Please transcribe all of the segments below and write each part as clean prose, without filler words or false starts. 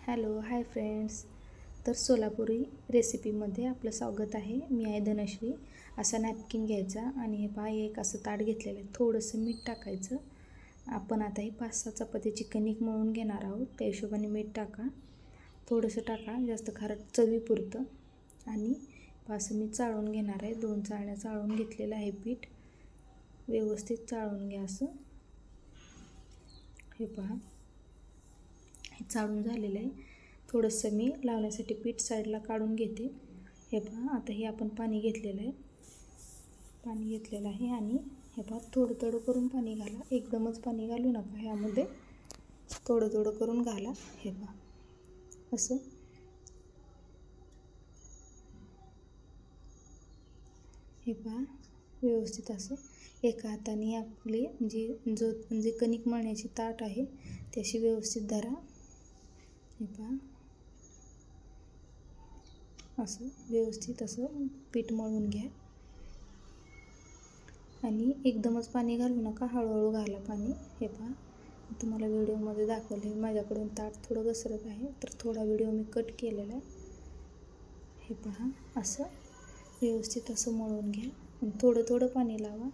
Hello hi friends. तर सोलापुरी रेसिपीमध्ये आपलं स्वागत आहे. मी आहे धनश्री. असा नॅपकिन घ्यायचा आणि हे पहा एक असं ताट घेतलेलं आहे. थोडंसं मीठ टाकायचं. आपण आता ही 5-6 चपातीची कणिक मळून घेणार आहोत. त्या हिशोबाने मीठ टाका, थोडंसं टाका, जास्त खारट चवीपुरतं. आणि असं मी चाळून घेणार आहे. 2 चाळण्या चाळून घेतलेलं आहे पीठ. व्यवस्थित चाळून घ्या. असं हे पहा, हे चाळून झालेलं आहे. थोडंसं मी लावण्यासाठी पीठ साईडला काढून घेते. हे पहा, आता हे आपण पाणी घेतलेलं आहे आणि हे पहा थोडं थोडं करून पाणी घाला. एकदमच पाणी घालू नका, ह्यामध्ये थोडं थोडं करून घाला. हे पहा असं. हे पहा व्यवस्थित असं एका हाताने आपली जे कणिक मळण्याची ताट आहे त्याशी व्यवस्थित धरा. हे पहा असं व्यवस्थित असं पीठ मळून घ्या आणि एकदमच पाणी घालू नका, हळूहळू घाला पाणी. हे पहा, तुम्हाला व्हिडिओमध्ये दाखवले माझ्याकडून ताट थोडं घसरत आहे, तर थोडा व्हिडिओ मी कट केलेला आहे. हे पहा असं व्यवस्थित असं मळून घ्या आणि थोडं थोडं पाणी लावा.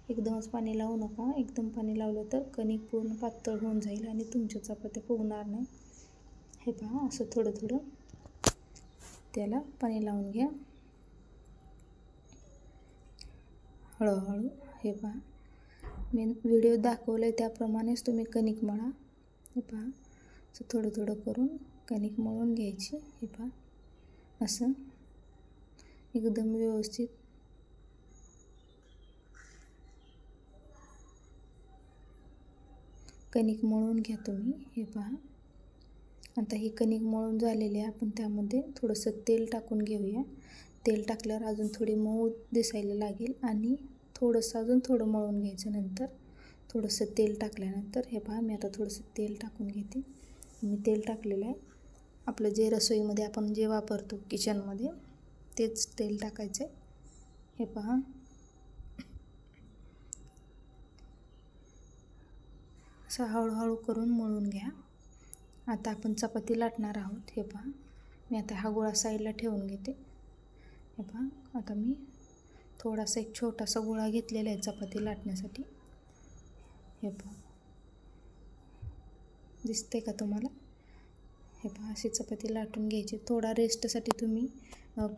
एकदमच पाणी लावू नका. एकदम पाणी लावलं तर कणिक पूर्ण पातळ होऊन जाईल आणि तुमच्या चपात्या फुगणार नाही. हे पहा असं थोडं थोडं त्याला पाणी लावून घ्या हळूहळू. हे पहा, मी व्हिडिओ दाखवलं त्याप्रमाणेच तुम्ही कणिक मळा. हे पहा असं थोडं थोडं करून कणिक मळून घ्यायची. हे पहा असं एकदम व्यवस्थित. कणिक मळून घ्या तुम्ही. हे पहा, आता ही कणिक मळून झालेली आहे. आपण त्यामध्ये थोडंसं तेल टाकून घेऊया. तेल टाकल्यावर अजून थोडी मऊ दिसायला लागेल आणि थोडंसं अजून थोडं मळून घ्यायचं. नंतर थोडंसं तेल टाकल्यानंतर हे पहा, मी आता थोडंसं तेल टाकून घेते. मी तेल टाकलेलं आहे. आपलं जे रसोईमध्ये आपण जे वापरतो किचनमध्ये तेच तेल टाकायचं आहे. हे पहा असं हळूहळू करून मळून घ्या. आता आपण चपाती लाटणार आहोत. हे पहा, मी आता हा गोळा साईडला ठेवून घेते. हे पहा, आता मी थोडासा एक छोटासा गोळा घेतलेला आहे चपाती लाटण्यासाठी. हे पहा, दिसते का तुम्हाला? हे पहा, अशी चपाती लाटून घ्यायची. थोडा रेस्टसाठी तुम्ही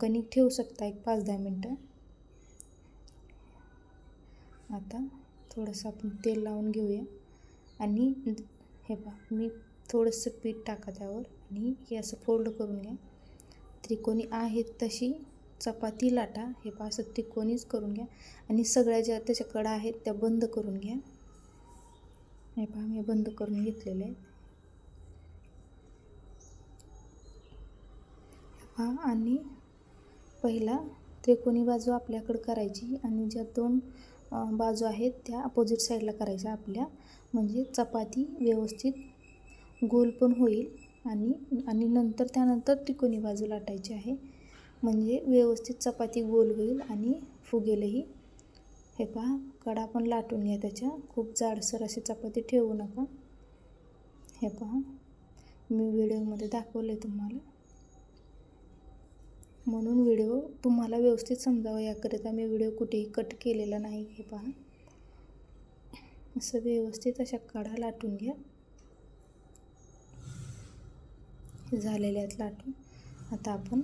कणिक ठेवू शकता 1-5-10 मिनटं. आता थोडंसं आपण तेल लावून घेऊया आणि हे पहा, मी थोडंसं पीठ टाका त्यावर आणि हे असं फोल्ड करून घ्या. त्रिकोणी आहेत तशी चपाती लाटा. हे पहा असं त्रिकोणीच करून घ्या आणि सगळ्या ज्या त्याच्या कडा आहेत त्या बंद करून घ्या. हे पहा, मी बंद करून घेतलेले आहे. हे पहा, आणि पहिला त्रिकोणी बाजू आपल्याकडं करायची आणि ज्या 2 बाजू आहेत त्या अपोजिट साईडला करायच्या आपल्या, म्हणजे चपाती व्यवस्थित गोल पण होईल आणि नंतर त्यानंतर त्रिकोणी बाजू लाटायची आहे, म्हणजे व्यवस्थित चपाती गोल होईल आणि फुगेलही. हे पहा, कडा पण लाटून घ्या त्याच्या. खूप जाडसर अशी चपाती ठेवू नका. हे पहा, मी व्हिडिओमध्ये दाखवले तुम्हाला, म्हणून व्हिडिओ तुम्हाला व्यवस्थित समजावं याकरिता मी व्हिडिओ कुठेही कट केलेला नाही. हे पहा असं व्यवस्थित अशा कडा लाटून घ्या. हे झालेले आहेत लाटून. आता आपण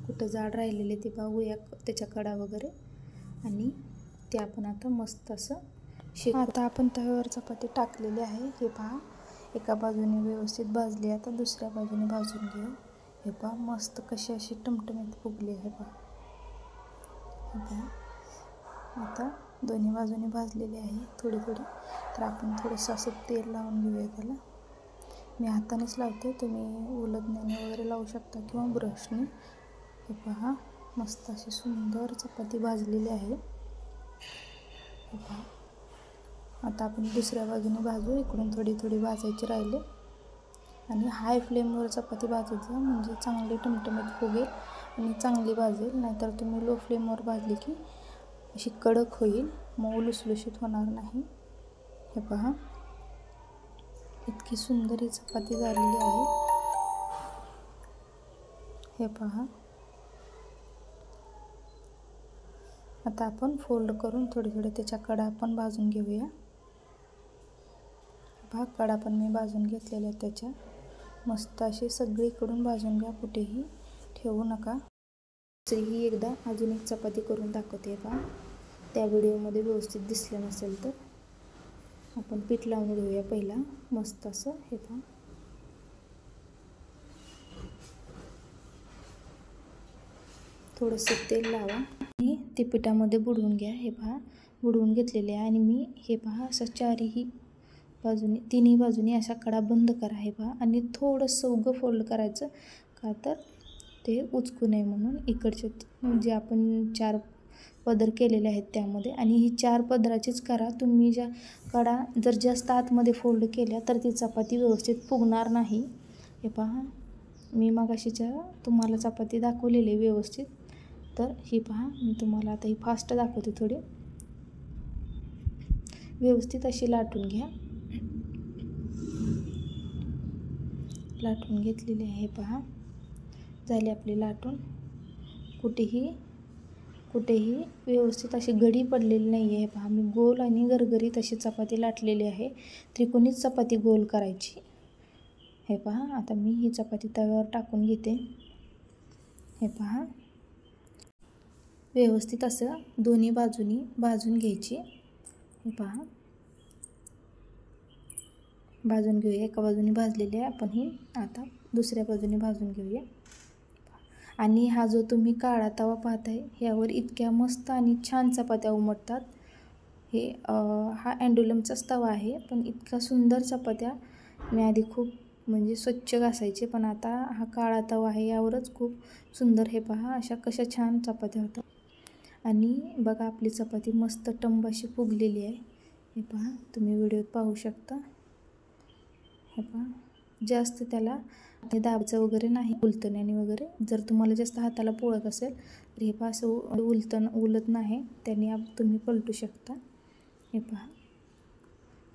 कुठं जाड राहिलेले ते बघूया त्याच्या कडा वगैरे, आणि ते आपण आता मस्त असं आता आपण तव्यावर चपाती टाकलेली आहे. हे पहा, एका बाजूने व्यवस्थित भाजली. आता दुसऱ्या बाजूने भाजून घेऊ. हे पहा मस्त कशी अशी टमटमीत फुगली. हे पहा, हे पहा आता दोन्ही बाजूने भाजलेली आहे थोडी थोडी. तर आपण थोडंसं असं तेल लावून घेऊया त्याला. मी हातानेच लावते, तुम्ही उलथण्याने वगैरे लावू शकता किंवा ब्रशने. हे पहा मस्त अशी सुंदर चपाती भाजलेली आहे. हे पहा, आता आपण दुसऱ्या बाजूने भाजू. इकडून थोडी थोडी भाजायची राहिले आणि हाय फ्लेमवर चपाती भाजत जा, म्हणजे चांगली टमटमीत फुगेल आणि चांगली भाजेल. नाहीतर तुम्ही लो फ्लेमवर भाजली की अशी कडक होईल, मऊ लुसलुशीत होणार नाही. हे पहा, इतकी सुंदर ही चपाती झालेली आहे. हे पहा. आता आपण फोल्ड करून थोडे थोडे त्याच्या कडा आपण भाजून घेऊया. पहा, कडा पण मी भाजून घेतलेले आहेत त्याच्या. मस्त अशी सगळीकडून भाजून घ्या, कुठेही ठेवू नका. ही एकदा अजून एक चपाती करून दाखवते पहा. त्या व्हिडिओमध्ये व्यवस्थित दिसलं नसेल तर आपण पीठ लावून घेऊया पहिला मस्त असं. हे पहा. थोडंसं तेल लावा आणि ते पिठामध्ये बुडवून घ्या. हे पहा, बुडवून घेतलेले आहे. आणि मी हे पहा असं बाजूनी तिन्ही बाजूनी असा कडा बंद करा. हे पहा. आणि थोडंसं उगं फोल्ड करायचं, का तर ते उचकू नये म्हणून. इकडचे जे आपण 4 पदर केलेले आहेत त्यामध्ये. आणि ही 4 पदराचीच करा तुम्ही. ज्या कडा जर जास्त आतमध्ये फोल्ड केल्या तर ती चपाती व्यवस्थित फुगणार नाही. हे पहा, मी मगाशीच्या तुम्हाला चपाती दाखवलेली व्यवस्थित. तर ही पहा, मी तुम्हाला आता ही फास्ट दाखवते. थोडी व्यवस्थित अशी लाटून घ्या. लाटून घेतलेली आहे. पहा, झाली आपली लाटून. कुठेही व्यवस्थित अशी गडी पडलेली नाही आहे. पहा, मी गोल आणि गरगरीत अशी चपाती लाटलेली आहे. त्रिकोणीच चपाती गोल करायची. हे पहा, आता मी ही चपाती तव्यावर टाकून घेते. हे पहा, व्यवस्थित असं दोन्ही बाजूनी भाजून घ्यायची. हे पहा, भाजून घेऊया. एका बाजूने भाजलेली आहे, आपण ही आता दुसऱ्या बाजूने भाजून घेऊया. आणि हा जो तुम्ही काळा तवा पाहताय, ह्यावर इतक्या मस्त आणि छान चपात्या उमटतात. हे हा अँड्युलमचाच तवा आहे, पण इतका सुंदर चपात्या मी आधी खूप म्हणजे स्वच्छ घासायचे, पण आता हा काळा तवा आहे यावरच खूप सुंदर. हे पहा, अशा कशा छान चपात्या होतात. आणि बघा, आपली चपाती मस्त टंब अशी फुगलेली आहे. हे पहा, तुम्ही व्हिडिओत पाहू शकता. हे पहा, जास्त त्याला दाबायचं वगैरे नाही, उलतण्याने वगैरे. जर तुम्हाला जास्त हाताला पोळत असेल तर हे पहा, असं उलत नाही, त्याने तुम्ही पलटू शकता. हे पहा,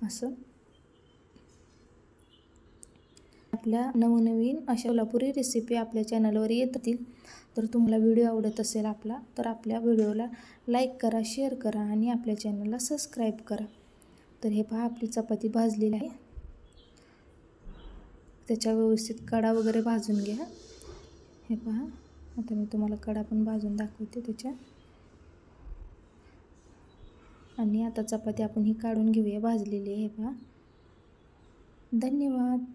असं आपल्या नवनवीन अशा कोल्हापुरी रेसिपी आपल्या चॅनलवर येतील. तर तुम्हाला व्हिडिओ आवडत असेल आपला, तर आपल्या व्हिडिओला लाईक करा, शेअर करा आणि आपल्या चॅनलला सबस्क्राईब करा. तर हे पहा, आपली चपाती भाजलेली आहे. त्याच्या व्यवस्थित कडा वगैरे भाजून घ्या. हे पहा, आता मी तुम्हाला कडा पण भाजून दाखवते त्याच्या. आणि आता चपाती आपण ही काढून घेऊया भाजलेली आहे. हे पहा. धन्यवाद.